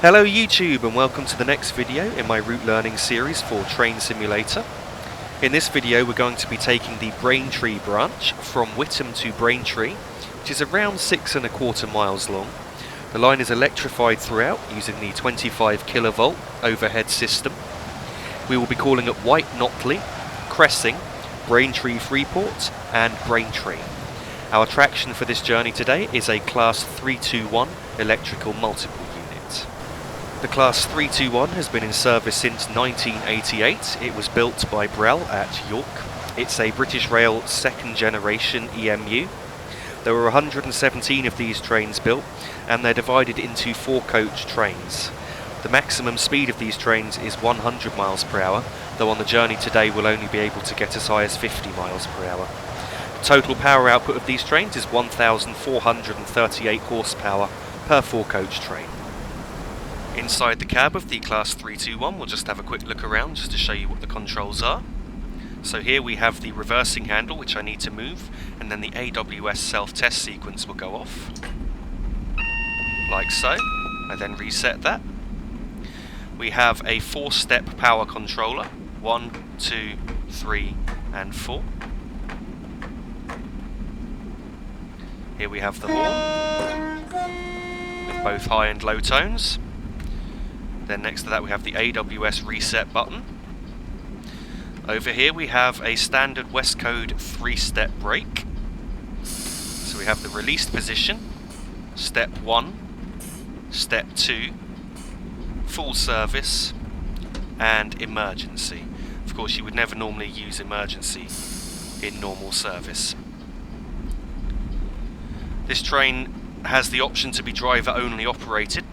Hello YouTube and welcome to the next video in my route learning series for Train Simulator. In this video we're going to be taking the Braintree branch from Witham to Braintree, which is around 6¼ miles long. The line is electrified throughout using the 25 kilovolt overhead system. We will be calling at Notley, Cressing, Braintree Freeport and Braintree. Our traction for this journey today is a Class 321 electrical multiple unit. The Class 321 has been in service since 1988. It was built by Brell at York. It's a British Rail second generation EMU. There were 117 of these trains built and they're divided into 4-coach trains. The maximum speed of these trains is 100 miles per hour, though on the journey today we'll only be able to get as high as 50 miles per hour. The total power output of these trains is 1,438 horsepower per 4-coach train. Inside the cab of the Class 321 we'll just have a quick look around just to show you what the controls are. So here we have the reversing handle which I need to move, and then the AWS self-test sequence will go off. Like so. I then reset that. We have a 4-step power controller, 1, 2, 3 and 4. Here we have the horn with both high and low tones. Then next to that we have the AWS reset button. Over here we have a standard West Code 3-step brake. So we have the released position, step 1, step 2, full service and emergency. Of course you would never normally use emergency in normal service. This train has the option to be driver only operated,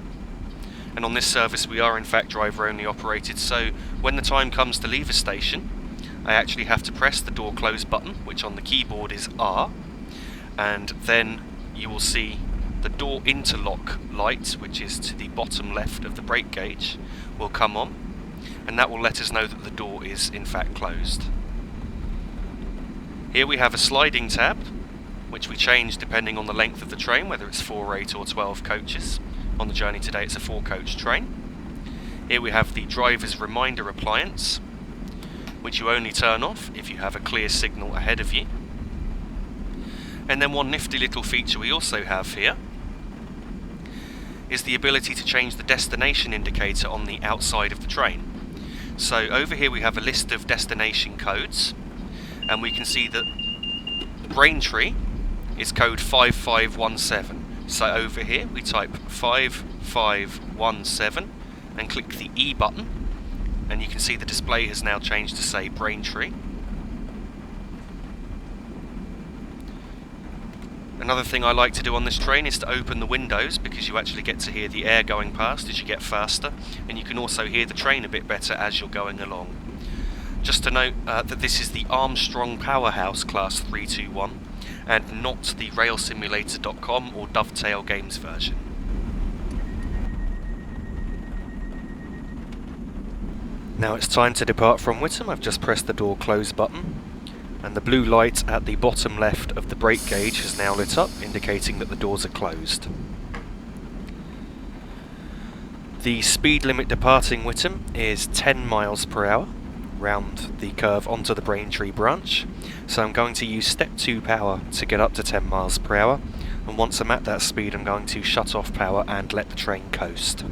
and on this service we are in fact driver only operated, so when the time comes to leave a station I actually have to press the door close button, which on the keyboard is R, and then you will see the door interlock light, which is to the bottom left of the brake gauge, will come on, and that will let us know that the door is in fact closed. Here we have a sliding tab, which we change depending on the length of the train, whether it's 4, 8 or 12 coaches. On the journey today it's a 4-coach train. Here we have the driver's reminder appliance, which you only turn off if you have a clear signal ahead of you. And then one nifty little feature we also have here is the ability to change the destination indicator on the outside of the train. So over here we have a list of destination codes, and we can see that Braintree is code 5517. So over here we type 5517 and click the E button, and you can see the display has now changed to say Braintree. Another thing I like to do on this train is to open the windows, because you actually get to hear the air going past as you get faster, and you can also hear the train a bit better as you're going along. Just to note that this is the Armstrong Powerhouse Class 321 and not the railsimulator.com or Dovetail Games version. Now it's time to depart from Witham. I've just pressed the door close button, and the blue light at the bottom left of the brake gauge has now lit up, indicating that the doors are closed. The speed limit departing Witham is 10 miles per hour round the curve onto the Braintree branch, so I'm going to use step 2 power to get up to 10 miles per hour, and once I'm at that speed I'm going to shut off power and let the train coast.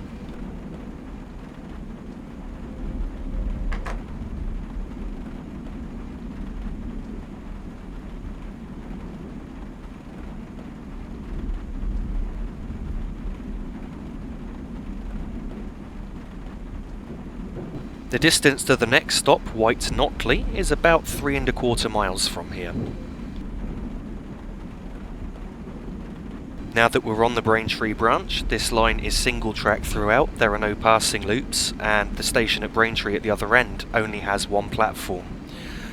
The distance to the next stop, Notley, is about 3¼ miles from here. Now that we're on the Braintree branch, this line is single track throughout, there are no passing loops, and the station at Braintree at the other end only has one platform.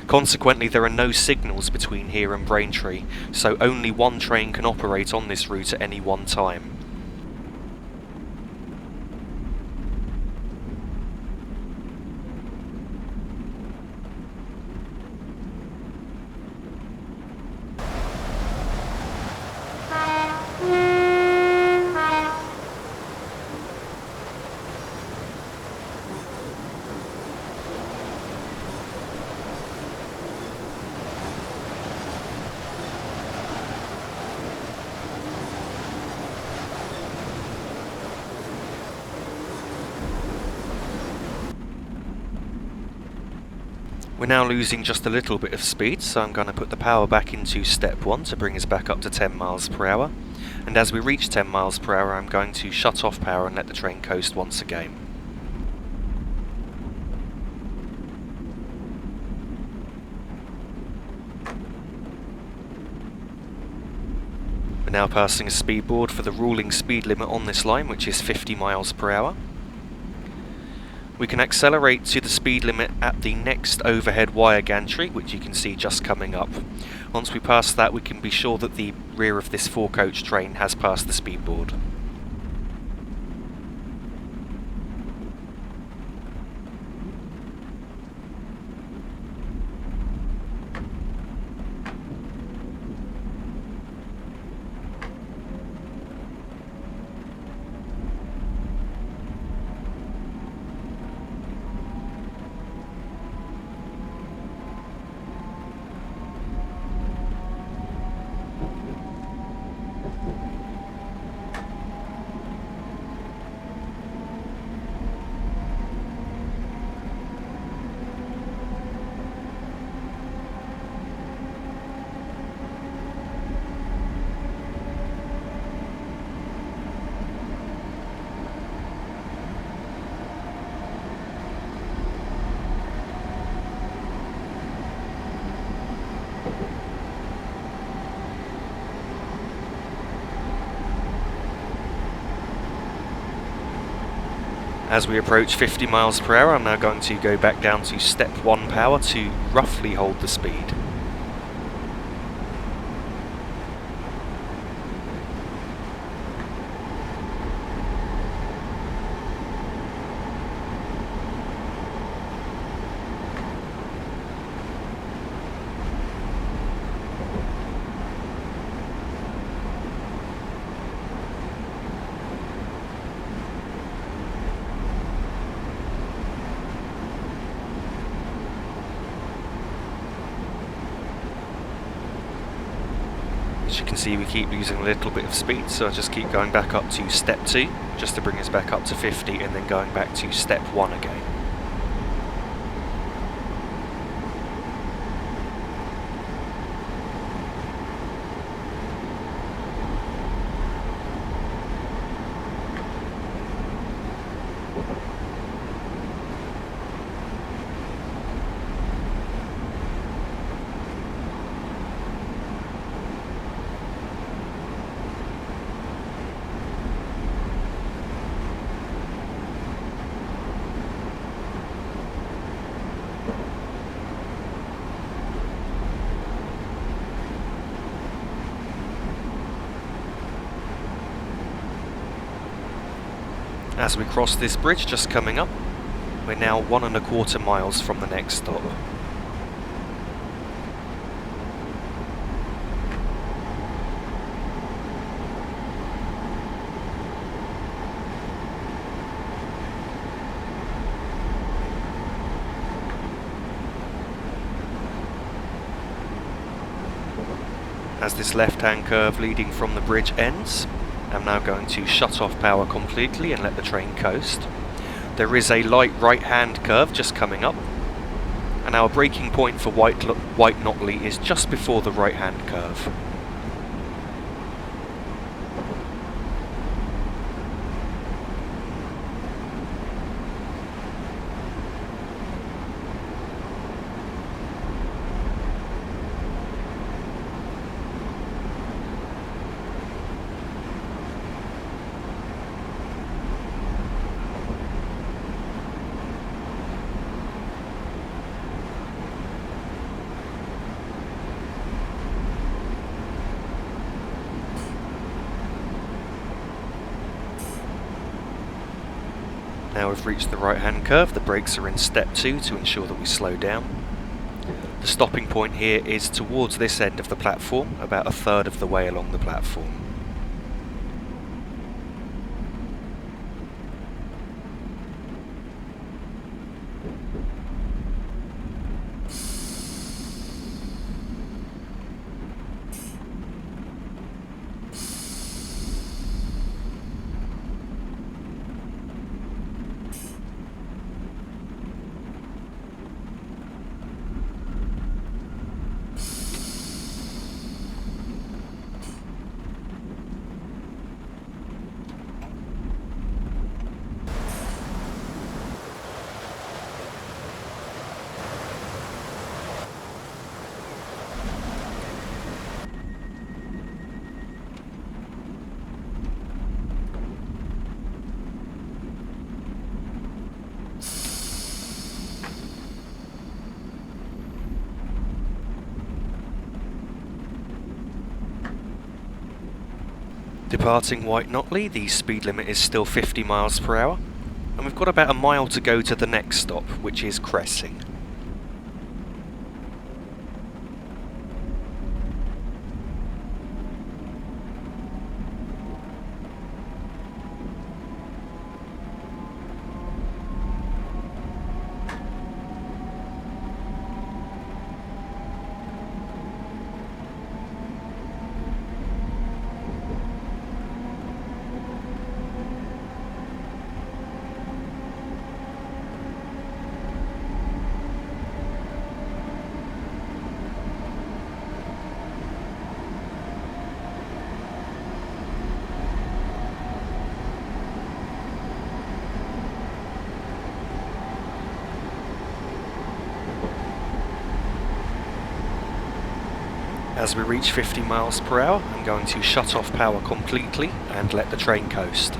Consequently there are no signals between here and Braintree, so only one train can operate on this route at any one time. We're now losing just a little bit of speed, so I'm going to put the power back into step 1 to bring us back up to 10 miles per hour. And as we reach 10 miles per hour, I'm going to shut off power and let the train coast once again. We're now passing a speed board for the ruling speed limit on this line, which is 50 miles per hour. We can accelerate to the speed limit at the next overhead wire gantry, which you can see just coming up. Once we pass that, we can be sure that the rear of this 4-coach train has passed the speed board. As we approach 50 miles per hour, I'm now going to go back down to step 1 power to roughly hold the speed. As you can see, we keep losing a little bit of speed, so I just keep going back up to step 2 just to bring us back up to 50 and then going back to step 1 again. As we cross this bridge just coming up, we're now 1¼ miles from the next stop. As this left-hand curve leading from the bridge ends, I'm now going to shut off power completely and let the train coast. There is a light right-hand curve just coming up, and our braking point for White Notley is just before the right-hand curve. Now we've reached the right-hand curve, the brakes are in step 2 to ensure that we slow down. The stopping point here is towards this end of the platform, about 1/3 of the way along the platform. Departing White Notley, the speed limit is still 50 miles per hour, and we've got about a mile to go to the next stop, which is Cressing. As we reach 50 miles per hour, I'm going to shut off power completely and let the train coast.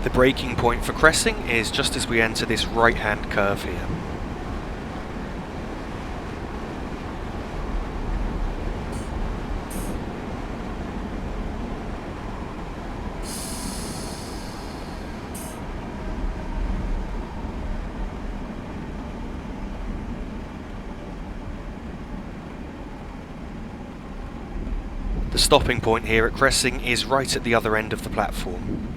The braking point for Cressing is just as we enter this right-hand curve here. The stopping point here at Cressing is right at the other end of the platform.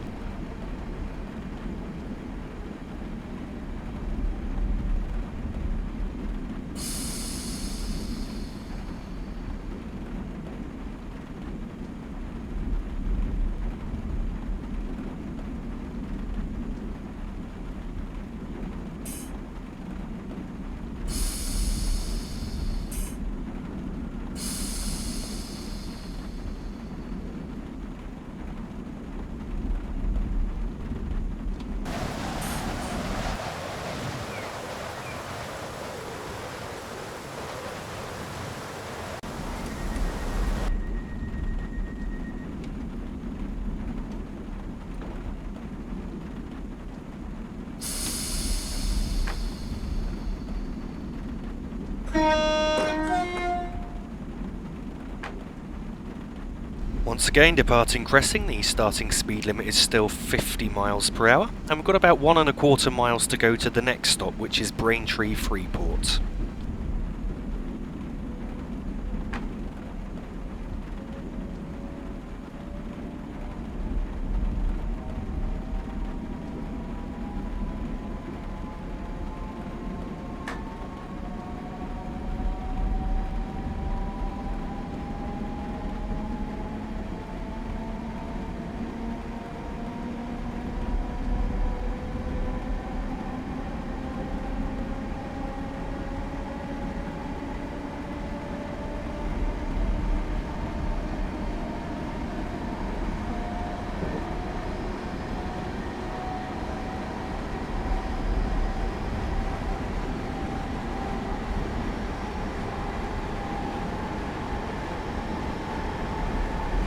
Once again, departing Cressing, the starting speed limit is still 50 miles per hour, and we've got about 1¼ miles to go to the next stop, which is Braintree, Freeport.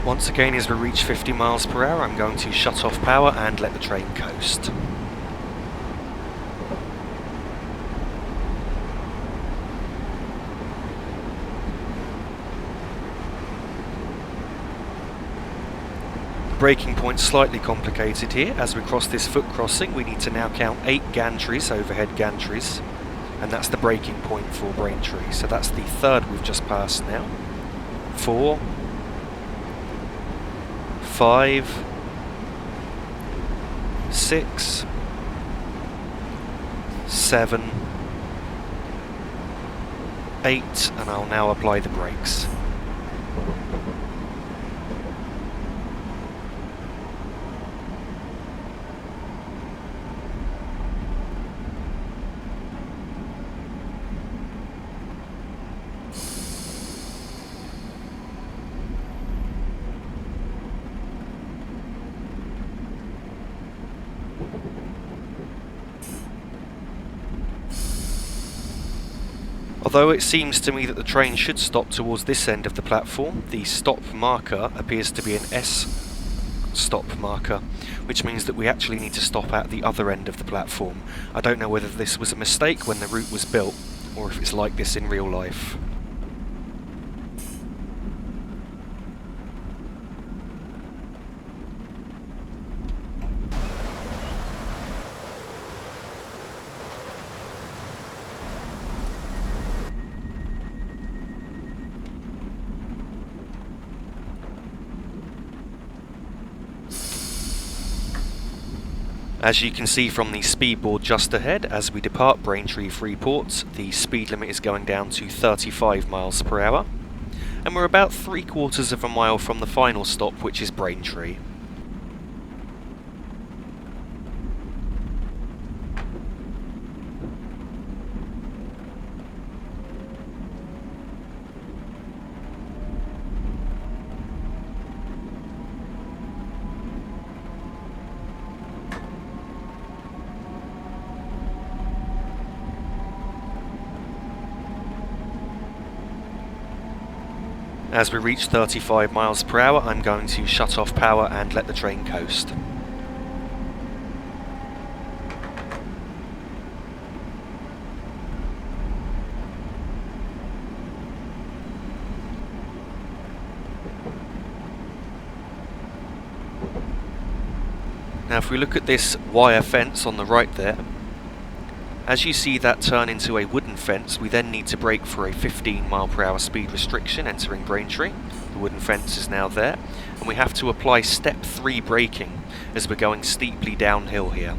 Once again, as we reach 50 miles per hour, I'm going to shut off power and let the train coast. The braking point's slightly complicated here. As we cross this foot crossing, we need to now count 8 gantries, overhead gantries, and that's the braking point for Braintree. So that's the third we've just passed now. 4, 5, 6, 7, 8, and I'll now apply the brakes. Although it seems to me that the train should stop towards this end of the platform, the stop marker appears to be an S stop marker, which means that we actually need to stop at the other end of the platform. I don't know whether this was a mistake when the route was built, or if it's like this in real life. As you can see from the speed board just ahead, as we depart Braintree Freeport, the speed limit is going down to 35 miles per hour, and we're about 3/4 of a mile from the final stop, which is Braintree. As we reach 35 miles per hour, I'm going to shut off power and let the train coast. Now if we look at this wire fence on the right there, as you see that turn into a wooden fence, we then need to brake for a 15 mile per hour speed restriction entering Braintree. The wooden fence is now there, and we have to apply step 3 braking as we're going steeply downhill here.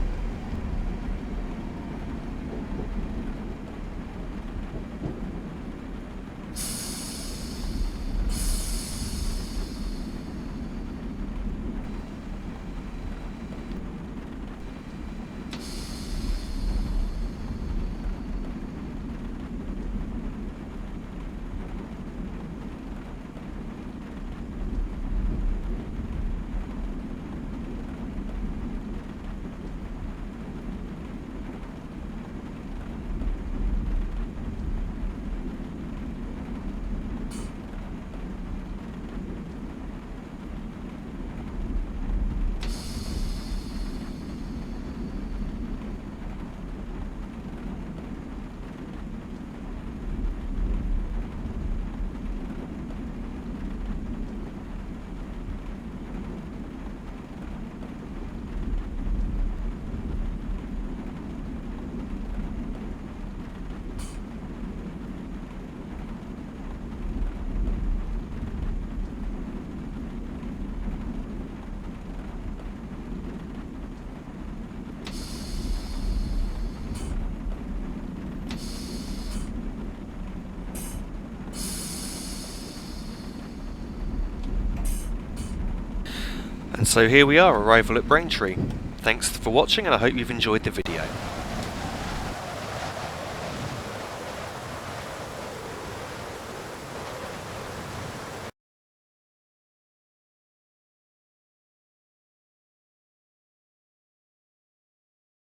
And so here we are, arrival at Braintree. Thanks for watching, and I hope you've enjoyed the video.